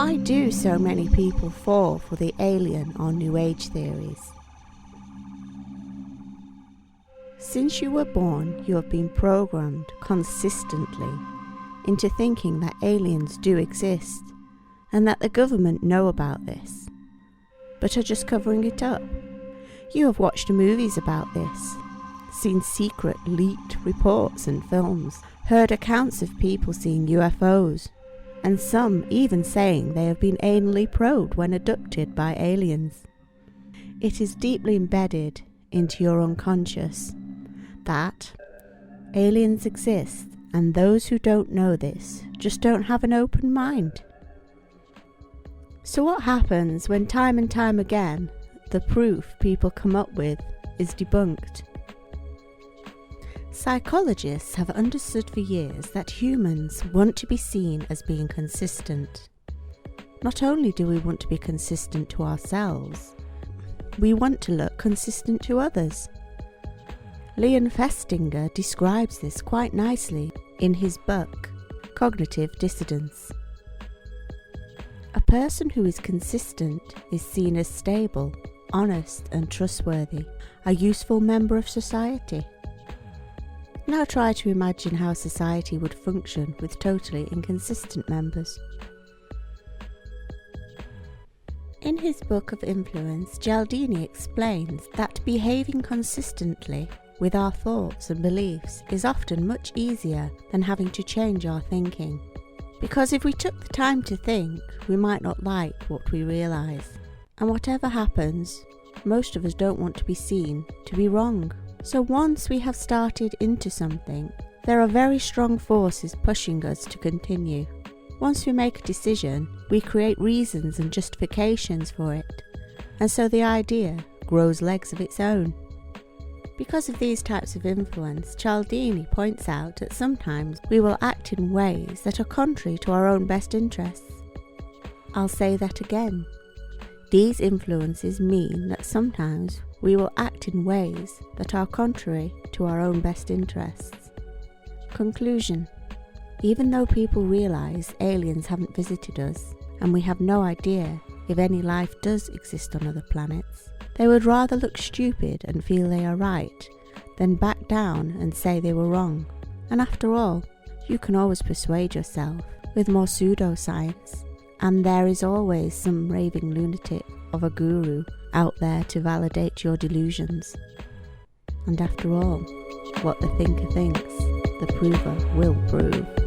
Why do so many people fall for the alien or New Age theories? Since you were born, you have been programmed consistently into thinking that aliens do exist and that the government know about this, but are just covering it up. You have watched movies about this, seen secret leaked reports and films, heard accounts of people seeing UFOs, and some even saying they have been anally probed when abducted by aliens. It is deeply embedded into your unconscious that aliens exist, and those who don't know this just don't have an open mind. So what happens when time and time again the proof people come up with is debunked? Psychologists have understood for years that humans want to be seen as being consistent. Not only do we want to be consistent to ourselves, we want to look consistent to others. Festinger describes this quite nicely in his book, Cognitive Dissonance. A person who is consistent is seen as stable, honest and trustworthy, a useful member of society. Now try to imagine how society would function with totally inconsistent members. In his book of Influence, Cialdini explains that behaving consistently with our thoughts and beliefs is often much easier than having to change our thinking. Because if we took the time to think, we might not like what we realise. And whatever happens, most of us don't want to be seen to be wrong. So once we have started into something, there are very strong forces pushing us to continue. Once we make a decision, we create reasons and justifications for it, and so the idea grows legs of its own. Because of these types of influence, Cialdini points out that sometimes we will act in ways that are contrary to our own best interests. I'll say that again. These influences mean that sometimes we will act in ways that are contrary to our own best interests. Conclusion. Even though people realise aliens haven't visited us, and we have no idea if any life does exist on other planets, they would rather look stupid and feel they are right than back down and say they were wrong. And after all, you can always persuade yourself with more pseudoscience, and there is always some raving lunatic of a guru out there to validate your delusions. And after all, what the thinker thinks, the prover will prove.